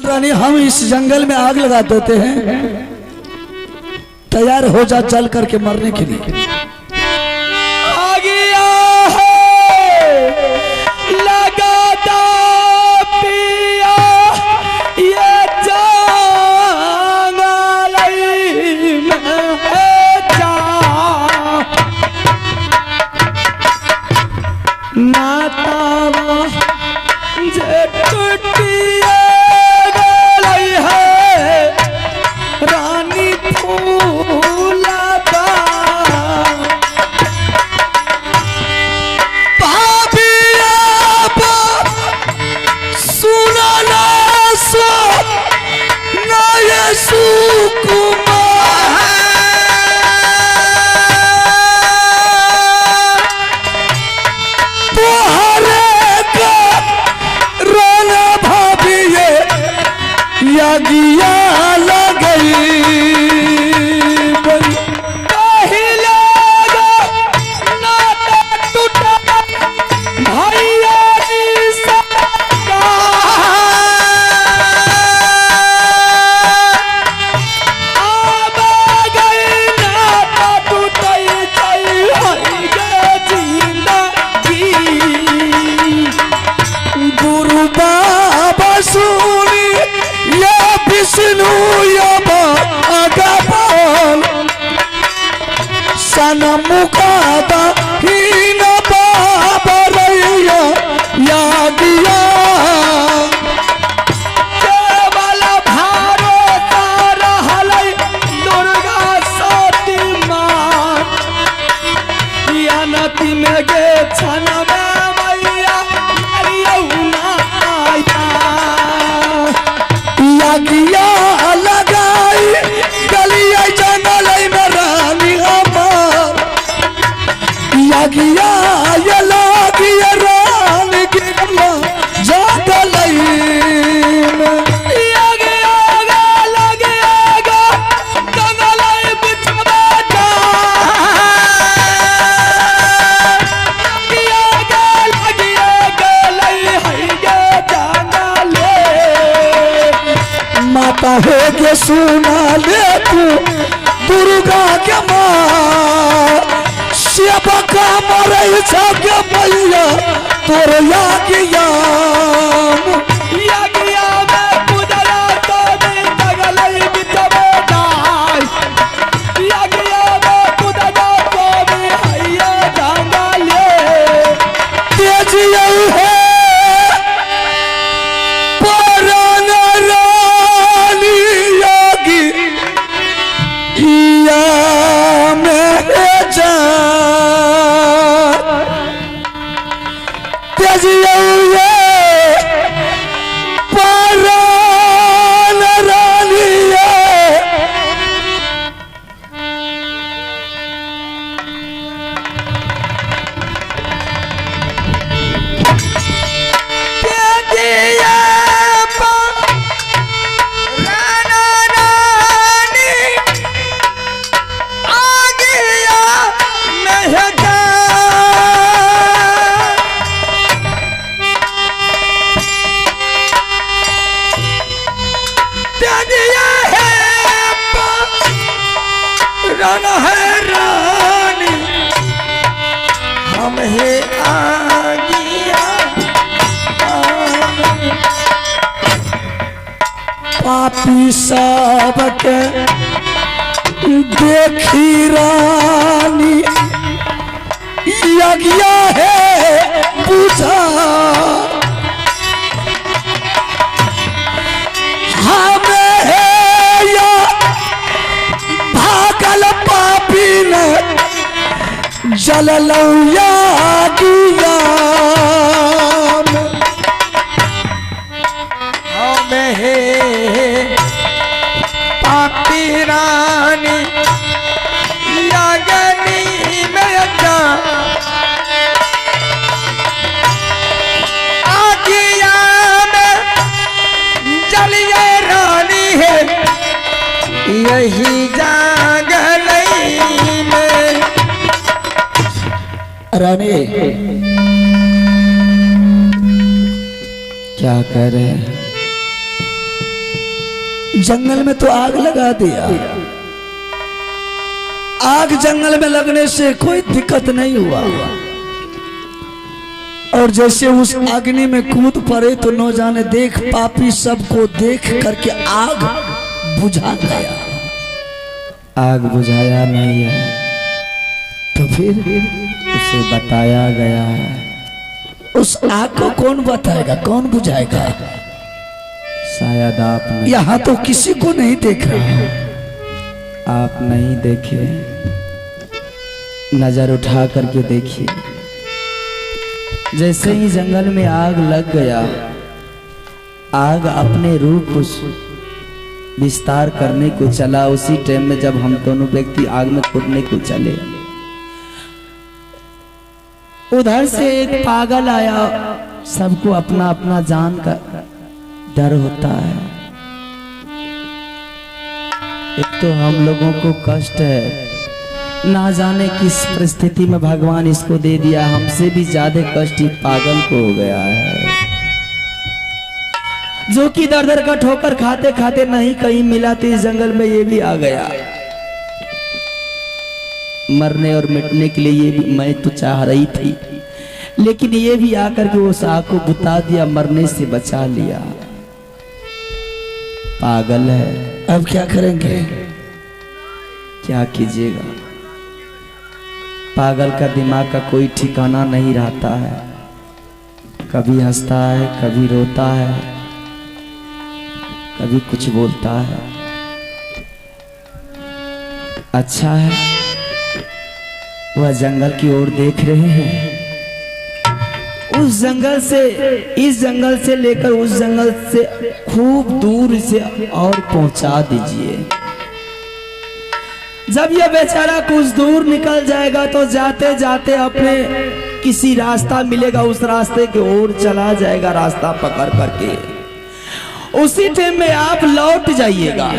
रानी हम इस जंगल में आग लगा देते हैं, तैयार हो जा चल करके मरने के लिए। आ गया है लगाता पिया ये जंगल में जा नातावा जे टूटिए गई है रानी फूलबा मुकादा ही न बाबरैया या दिया केवल भारत रहलै दुर्गा सती माँ या नती में गे छन मैया ना आया या गिया लगाई गलिया जंगल में रानी गया ये लागिया रानी की जंगल में या गया लगेगा जंगल बिछवा जा या लगेगा लई है जंगल माता है के सुना ले तू दुर्गा के माँ सेवका मरई छके मैया तोर यागिया में गुजरा तो दिन जंगल बिछवा जाय यागिया में गुजरा तो भी हैया जंगल तेजिया है परान रानी यागी या में जा हम है आगिया पापी सबके देखी रानी यज्ञ है पूजा हमें है या भागल पापी ने जललौया दिया हमें है पापी रानी यागनी में जा आगिया में जलिए रानी है यही जंगल में रानी क्या करे जंगल में तो आग लगा दिया। आग जंगल में लगने से कोई दिक्कत नहीं हुआ, और जैसे उस अग्नि में कूद पड़े तो न जाने देख पापी सबको देख करके आग बुझा गया। आग बुझाया नहीं है, तो फिर उसे बताया गया है। उस आग को कौन बताएगा, कौन बुझाएगा? शायद आप नहीं, यहाँ तो किसी को नहीं देख रहा। आप नहीं देखे, नजर उठा करके देखिए। जैसे ही जंगल में आग लग गया, आग अपने रूप विस्तार करने को चला। उसी टाइम में जब हम दोनों व्यक्ति आग में कूदने को चले, उधर से एक पागल आया। सबको अपना अपना जान का डर होता है। एक तो हम लोगों को कष्ट है, ना जाने किस परिस्थिति में भगवान इसको दे दिया। हमसे भी ज्यादा कष्ट ही पागल को हो गया है, जो कि दर दर का ठोकर खाते खाते नहीं कहीं मिला तो इस जंगल में ये भी आ गया। मरने और मिटने के लिए ये भी मैं तो चाह रही थी, लेकिन ये भी आकर के उस आग को बुता दिया, मरने से बचा लिया। पागल है। अब क्या करेंगे? क्या कीजिएगा, पागल का दिमाग का कोई ठिकाना नहीं रहता है। कभी हंसता है, कभी रोता है, कभी कुछ बोलता है। अच्छा है वह जंगल की ओर देख रहे हैं। उस जंगल से, इस जंगल से लेकर उस जंगल से खूब दूर से और पहुंचा दीजिए। जब यह बेचारा कुछ दूर निकल जाएगा तो जाते जाते अपने किसी रास्ता मिलेगा, उस रास्ते की ओर चला जाएगा, रास्ता पकड़ करके। उसी टाइम में आप लौट जाइएगा,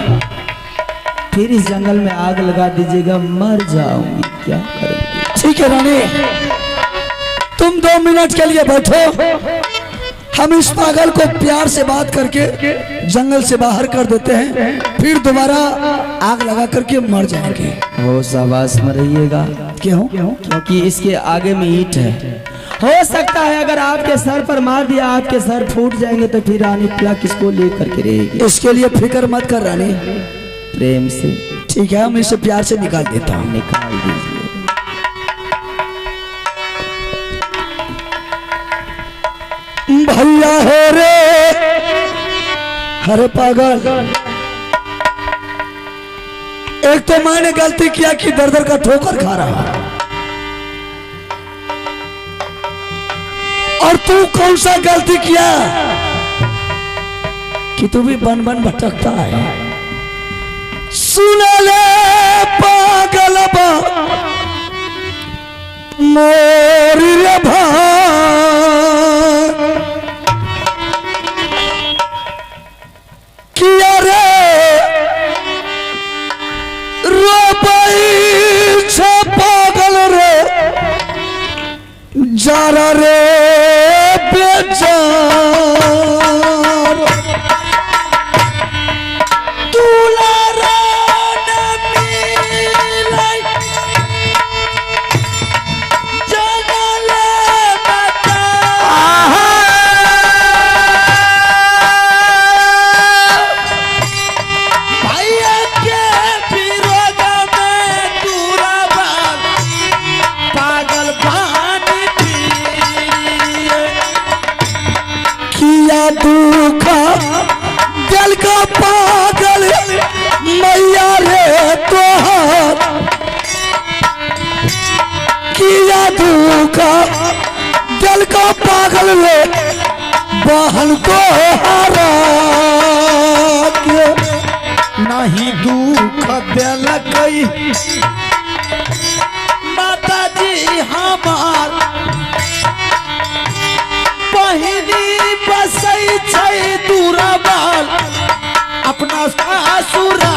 फिर इस जंगल में आग लगा दीजिएगा। मर जाऊंगी, क्या करेंगे? ठीक है रानी, तुम 2 मिनट के लिए बैठो। हम इस पागल को प्यार से बात करके जंगल से बाहर कर देते हैं, फिर दोबारा आग लगा करके मर जाएंगे। हो शाबाश में रहिएगा। क्यों? क्योंकि इसके आगे में ईंट है। हो सकता है अगर आपके सर पर मार दिया, आपके सर फूट जाएंगे, तो फिर रानी प्या किसको लेकर के रहेगी? इसके लिए फिक्र मत कर रानी, प्रेम से। ठीक है, हम इसे प्यार से निकाल देता हूँ। निकाल दीजिए। भैया हो रे, अरे पागल, एक तो मैंने गलती किया कि दर दर का ठोकर खा रहा, और तू कौन सा गलती किया कि तू भी बन बन भटकता है। सुन ले पागल बा मोरी रे किया रे रोपई छे पागल रे जारा रे बेजार दुलारा न मिलाई जगले बता भैया के विरोध में दूरा पागल पानी किया दुखा दिल का पागल मैया रे तोहार किया दुखा दिल का पागल रे बहन को हरा के नहीं दुख दिल कई माता जी हमार बहिनी बसई छै दूरबाल अपना ससुरा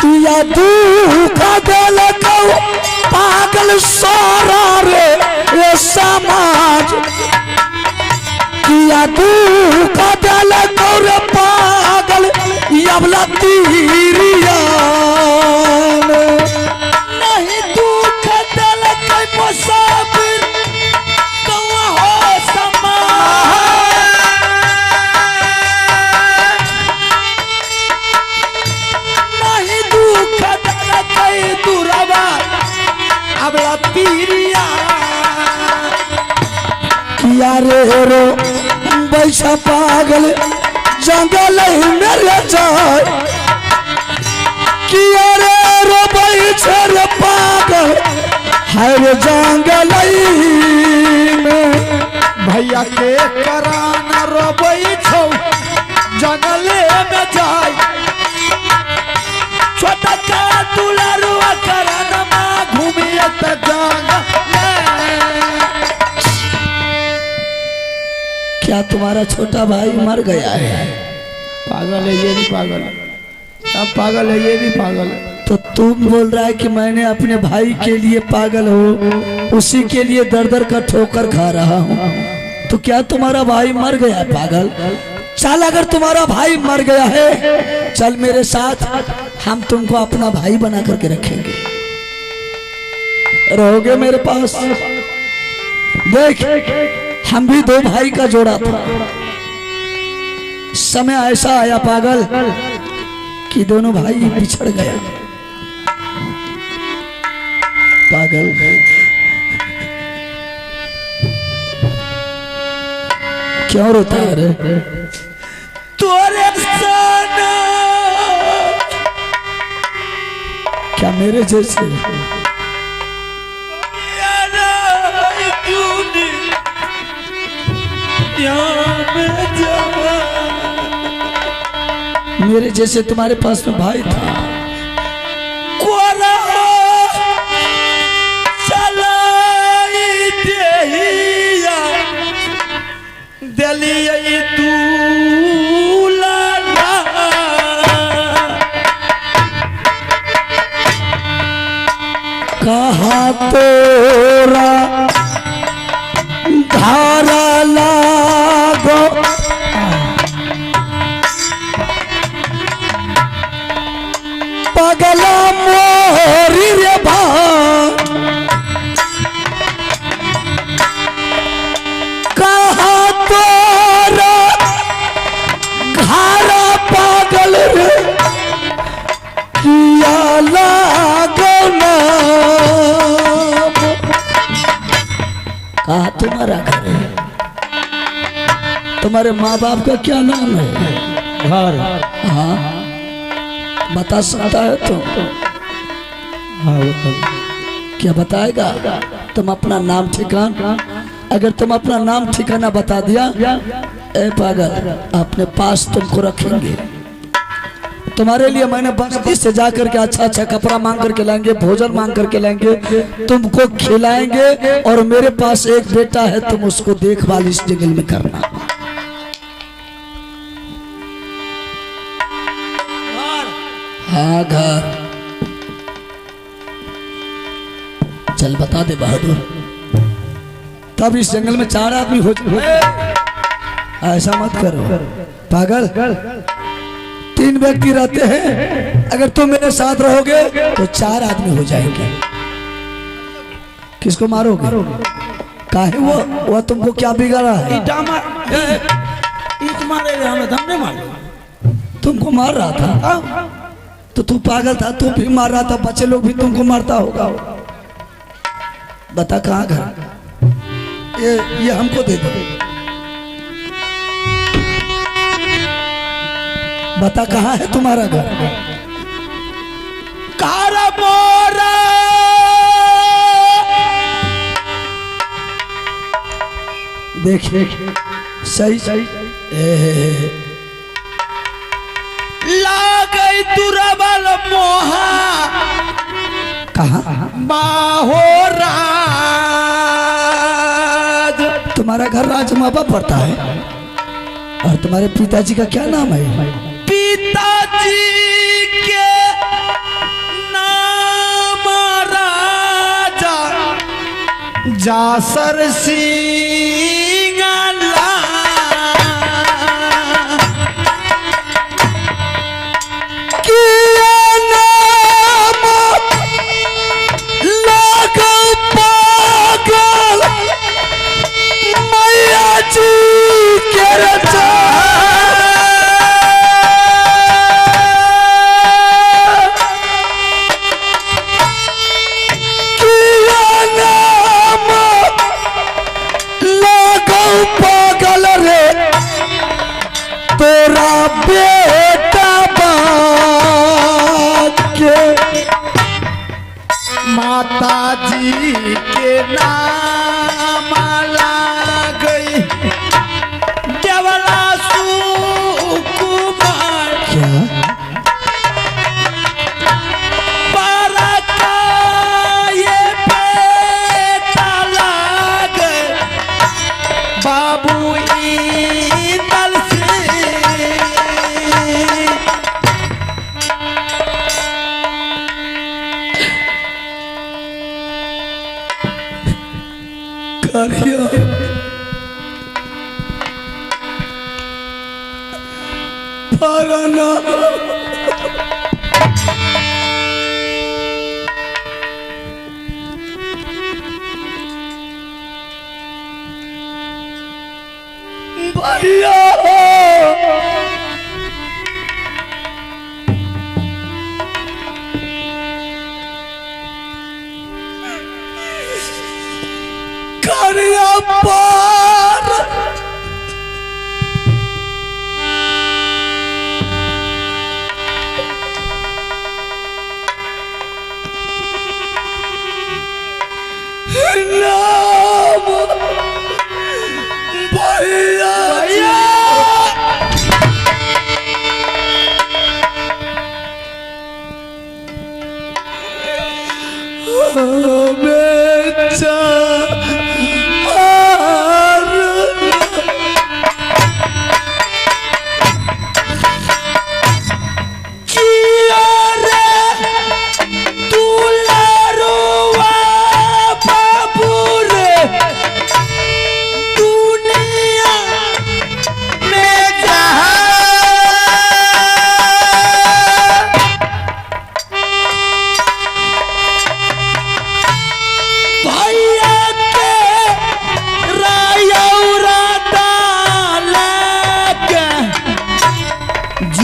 किया दुख दिल पागल सारा रे ये समाज किया दुख दिल पागल रे रो बैसा पागल जंगल मेरे जाए किया रे रो बैसा रे पागल हर जंगल में भैया के करान रोबई छौ जंगले में जाए छोटा का दुलारुआ करान मां घूमिए त जंगले। क्या तुम्हारा छोटा भाई मर गया है? पागल है ये भी पागल है, सब पागल है ये भी पागल है। तो तुम बोल रहा है कि मैंने अपने भाई के लिए पागल हो, उसी के लिए दर दर का ठोकर खा रहा हूँ। तो क्या तुम्हारा भाई मर गया है पागल? चल अगर तुम्हारा भाई मर गया है चल मेरे साथ, हम तुमको अपना भाई बना करके रखेंगे, रहोगे मेरे पास। देख हम भी दो भाई का जोड़ा था, समय ऐसा आया पागल कि दोनों भाई बिछड़ गए। पागल क्यों रोता है रे? तोरे सना क्या मेरे जैसे? यारा क्यों मेरे जैसे तुम्हारे पास में भाई था। कोरा चलाई देहिया दलिया दूलाना कहा तोरा धारा लागो पगला मोरी रे भाई कहा तोरा घारा पागल रे किया लागो ना। कहा तुम्हारा घर है? तुम्हारे माँ बाप का क्या नाम है? घर हाँ बता सकता है तो? क्या बताएगा? तुम अपना नाम ठिकाना, अगर तुम अपना नाम ठिकाना बता दिया ए पागल अपने पास तुमको रखेंगे। तुम्हारे लिए मैंने बस्ती से जाकर के अच्छा अच्छा कपड़ा मांग करके लाएंगे, भोजन मांग करके लाएंगे, तुमको खिलाएंगे और मेरे पास एक बेटा है, तुम उसको देखभाल इस जंगल में करना। हाँ घर चल बता दे बहादुर, तब इस जंगल में 4 आदमी हो जाए। ऐसा मत करो पागल, 3 व्यक्ति रहते हैं, अगर तुम मेरे साथ रहोगे तो 4 आदमी हो जाएंगे। किसको मारोगे? काहे वो तुमको क्या बिगाड़ा है? तुमको मार रहा था तो तू पागल था, तू भी मार रहा था, बच्चे लोग भी तुमको मारता होगा। बता कहाँ घर? ये हमको दे दो। बता कहाँ है तुम्हारा घर? कारा मोरा देखिए सही सही लागई तुरबल मोहा कहाँ? बाहोराज। तुम्हारा घर राजमाबा पड़ता है और तुम्हारे पिताजी का क्या नाम है? पिताजी के नाम राजा जासर सिंह तोरा बेटा बात के माता जी के नाम गई देवला सुकुमार क्या ये बेटा लाग बाबू इंदल करिया परना भैया करिया पार नाम भैया बेचा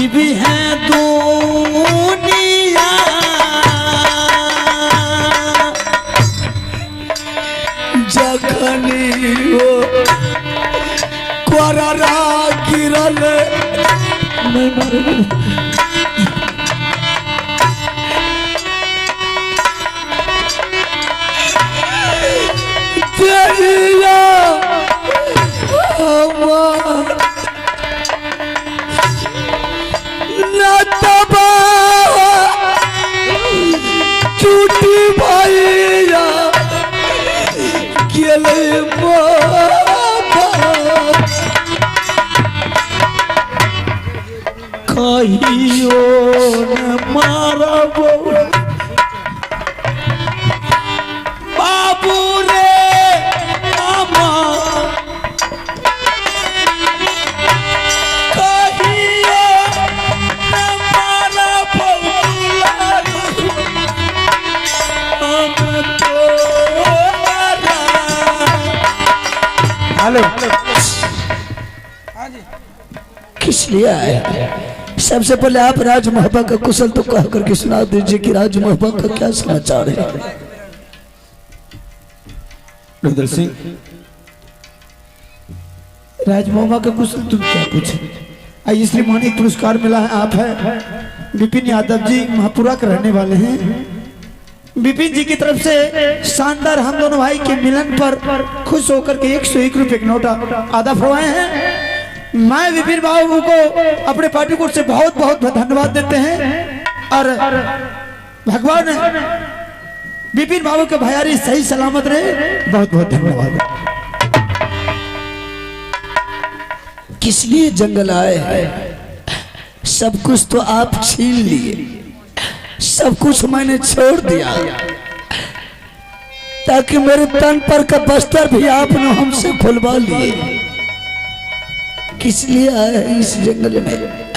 भी है दुनिया जखनी हो क्वारा गिरल नहीं मारे तेरिया छूटी भैया गेले कहियो न मारब बाबू रे मामा कहियो न मारब हेलो किस लिए आया? सबसे पहले आप राज महबा का कुशल तो कह करके सुना दीजिए कि राज महबा का क्या समाचार है। रुद्र सिंह, राजमोहबा का कुशल तुम क्या पूछे? आइए श्रीमानी पुरस्कार मिला है, आप है विपिन यादव जी, महापुरा के रहने वाले हैं। विपिन जी की तरफ से शानदार हम दोनों भाई के मिलन पर खुश होकर के 101 रुपए का नोट आदा फरमाए हैं। मैं विपिन बाबू को अपने पार्टी कोर्ट से बहुत बहुत धन्यवाद देते हैं और भगवान विपिन बाबू के भैयारी सही सलामत रहे। बहुत बहुत धन्यवाद। किस लिए जंगल आए? सब कुछ तो आप छीन लिए, सब कुछ मैंने छोड़ दिया ताकि मेरे तन पर का बस्तर भी आपने हमसे खुलवा लिए। किस लिए आए हैं इस जंगल में?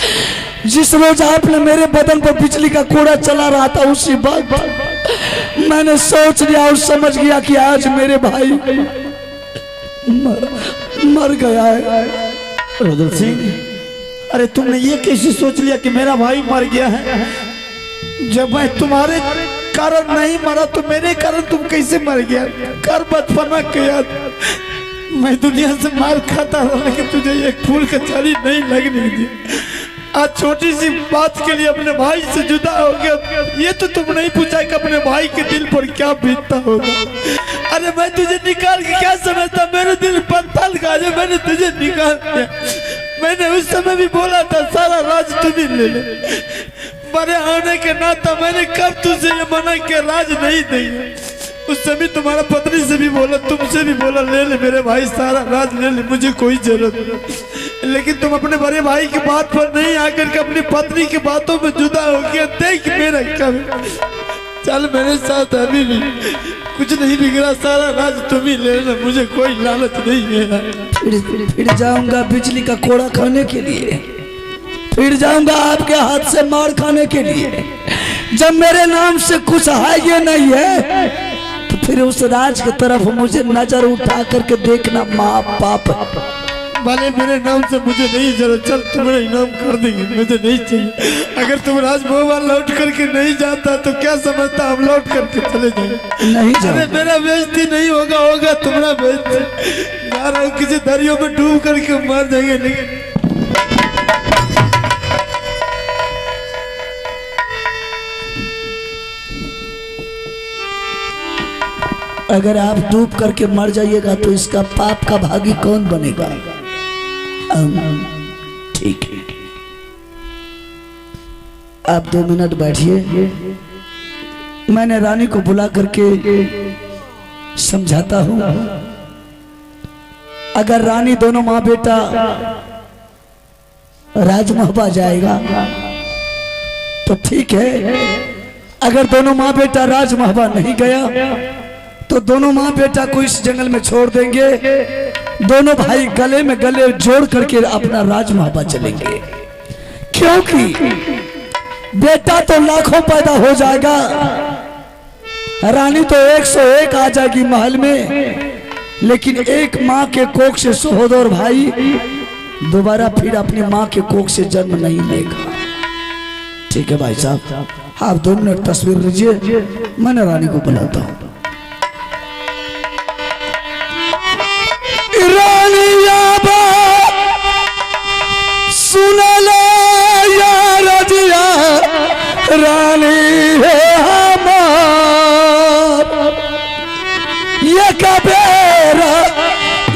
जिस रोज आपने मेरे बदन पर बिजली का कोड़ा चला रहा था उसी बात मैंने सोच लिया और समझ गया कि आज मेरे भाई मर गया है। रुद्र सिंह, अरे तुमने ये कैसे सोच लिया कि मेरा भाई मर गया है? जब मैं तुम्हारे कारण नहीं मरा तो मेरे कारण तुम कैसे मर गया? कर बचपना के याद मैं दुनिया से मार खाता हूँ लेकिन तुझे एक फूल का चाली नहीं लगने दी। आज छोटी सी बात के लिए अपने भाई से जुदा हो गया। ये तो तुम नहीं पूछा कि अपने भाई के दिल पर क्या बीतता होगा। अरे मैं तुझे निकाल के क्या समझता, मेरे दिल पत्थर का जो मैंने तुझे निकाल दिया। मैंने उस समय भी बोला था सारा राज तुम ही ले ले। बड़े होने के नाता मैंने कब तुझे ये मना किया राज नहीं देंगे। उस समय तुम्हारा पत्नी से भी बोला, तुमसे भी बोला ले ले मेरे भाई सारा राज ले ले, मुझे कोई जरूरत नहीं। लेकिन तुम अपने बड़े भाई की बात पर नहीं आकर के अपनी पत्नी की बातों में जुदा हो गया। देख मेरा क्या चल मेरे साथ अभी भी कुछ नहीं बिगड़ा, सारा राज तुम ही ले लेना, मुझे कोई लालच नहीं है। फिर जाऊंगा बिजली का कोड़ा खाने के लिए, फिर जाऊंगा आपके हाथ से मार खाने के लिए। जब मेरे नाम से कुछ है ये नहीं है तो फिर उस राज की तरफ मुझे नजर उठा करके देखना माँ बाप। भले मेरे नाम से मुझे नहीं जरूरत, चल तुम्हारा इनाम कर देंगे, मुझे नहीं चाहिए। अगर तुम राजभवन लौट करके नहीं जाता तो क्या समझता हम लौट करके चले जाएंगे। नहीं अरे मेरा बेइज्जती नहीं होगा, होगा तुम्हारा बेइज्जती। यार किसी दरियों में डूब करके मर जाएंगे। लेकिन अगर आप डूब करके मर जाइएगा तो इसका पाप का भागी कौन बनेगा? ठीक है, आप 2 मिनट बैठिए, मैंने रानी को बुला करके समझाता हूं। अगर रानी दोनों माँ बेटा राजमहबा जाएगा तो ठीक है, अगर दोनों माँ बेटा राजमहबा नहीं गया तो दोनों माँ बेटा को इस जंगल में छोड़ देंगे। दोनों भाई गले में गले जोड़ करके अपना राजमहबा चलेंगे, क्योंकि बेटा तो लाखों पैदा हो जाएगा, रानी तो 101 आ जाएगी महल में, लेकिन एक माँ के कोख से सहोदर भाई दोबारा फिर अपनी माँ के कोख से जन्म नहीं लेगा। ठीक है भाई साहब, आप 2 मिनट तस्वीर लीजिए, मैंने रानी को बुलाता हूँ। रानी है हमार ये कबेरा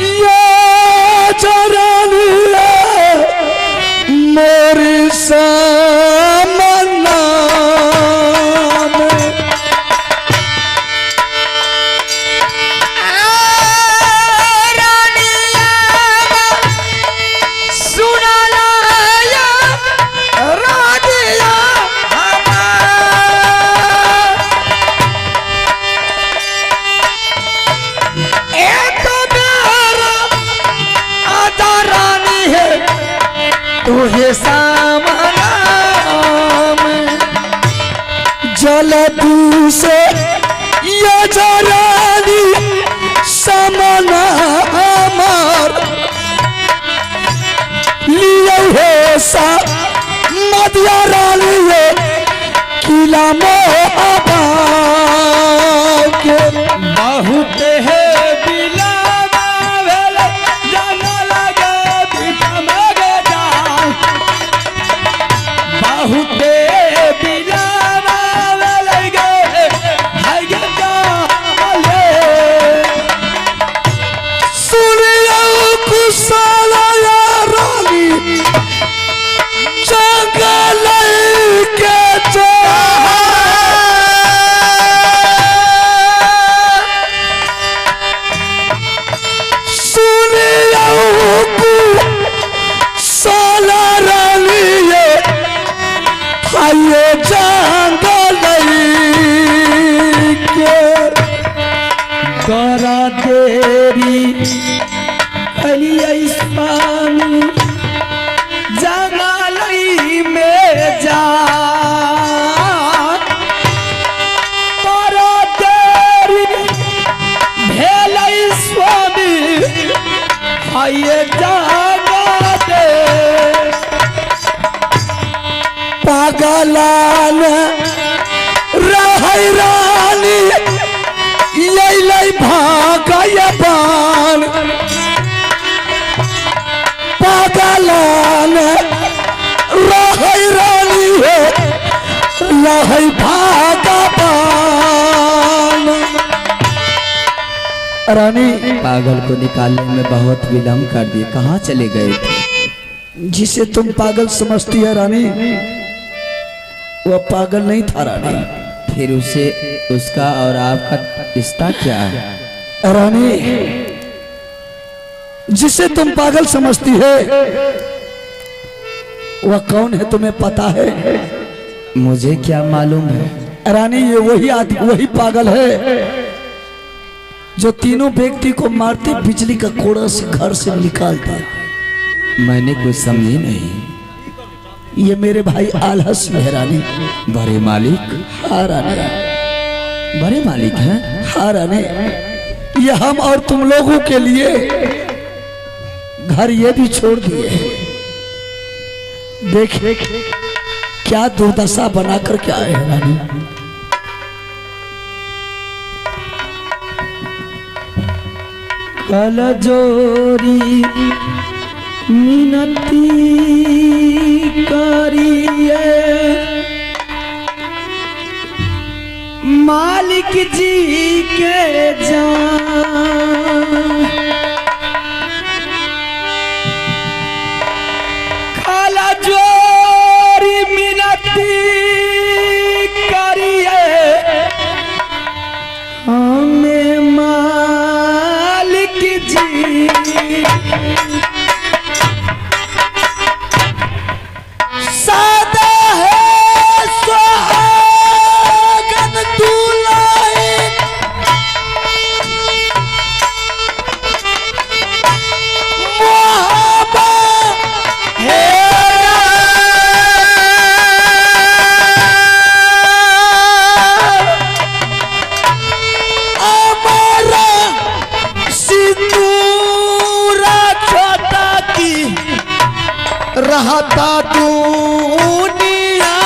ये चरानी है मोरी सामना में। तुझे सामना में जलदू से ये जरानी सामना हमार लिए है सा मदिया रानी है किला मोहबा के बहुत है करा तेरी स्वामी जंगलई में जा करा तेरी भेलई स्वामी आइए जागा दे पागलान रहै रानी भागा बान है भगवान। रानी पागल को निकालने में बहुत विलम्ब कर दिए, कहाँ चले गए थे? जिसे तुम पागल समझती है रानी, वह पागल नहीं था रानी। फिर उसे उसका और आपका रिश्ता क्या है? रानी जिसे तुम पागल समझती है वह कौन है तुम्हें पता है? मुझे क्या मालूम है? रानी ये वही आदमी, वही पागल है जो तीनों व्यक्ति को मारते बिजली का कोड़ा से घर से निकालता। मैंने कुछ समझी नहीं। ये मेरे भाई आलस है रानी। बड़े मालिक? हाँ रानी। बड़े मालिक हैं? हाँ रानी, ये हम और तुम लोगों के लिए घर ये भी छोड़ दिए। देख क्या दुर्दशा बनाकर के आए हैं रानी। कल जोरी मिनती करिए मालिक जी के जान। काला जोरी मिनती करिए हमें मालिक जी। सादा है सुहागन दुल्हन, मोहब्बत है हमारा सिंदूरा छोटा की रहता दुनिया।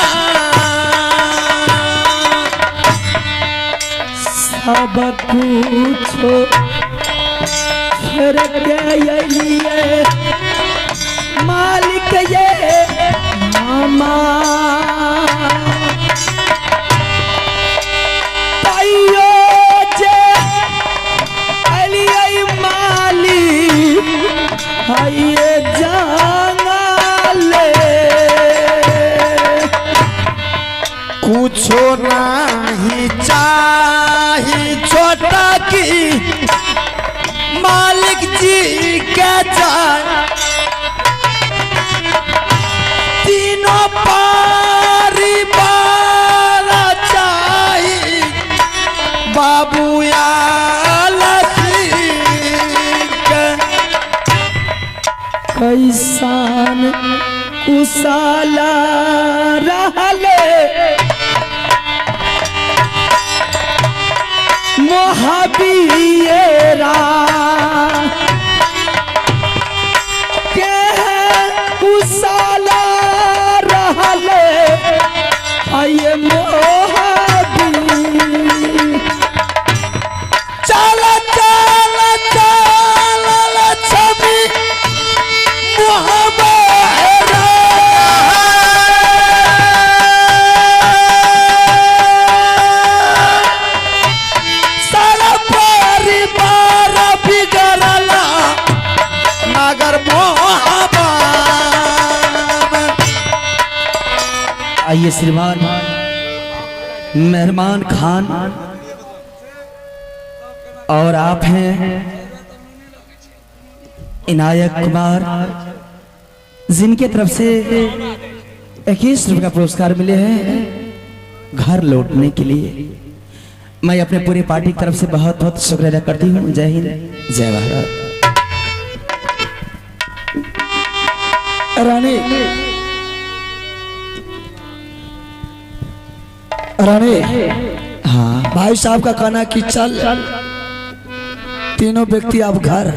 सब कुछ छोड़ के ये मालिक ये मामा पाइयो जे अलिए मालिक हाये जंगले कुछो नहीं चाही छोटा की मालिक जी के जान। तीनों परिवार चाही बाबू कैसान कुशाला रहले मोहबियरा के कुशाला रहले आये मोहबी। चल चल चल छवि सारा परिवार बिगड़ला मगर आइए श्रीमान मेहरमान खान और आप हैं इनायत कुमार, जिनके तरफ से 21 रुपये का पुरस्कार मिले हैं घर लौटने के लिए। मैं अपने पूरी पार्टी की तरफ से बहुत बहुत शुक्रिया अदा करती हूँ। जय हिंद, जय भारत। रानी रानी हाँ भाई साहब का कहना कि चल तीनों व्यक्ति अब घर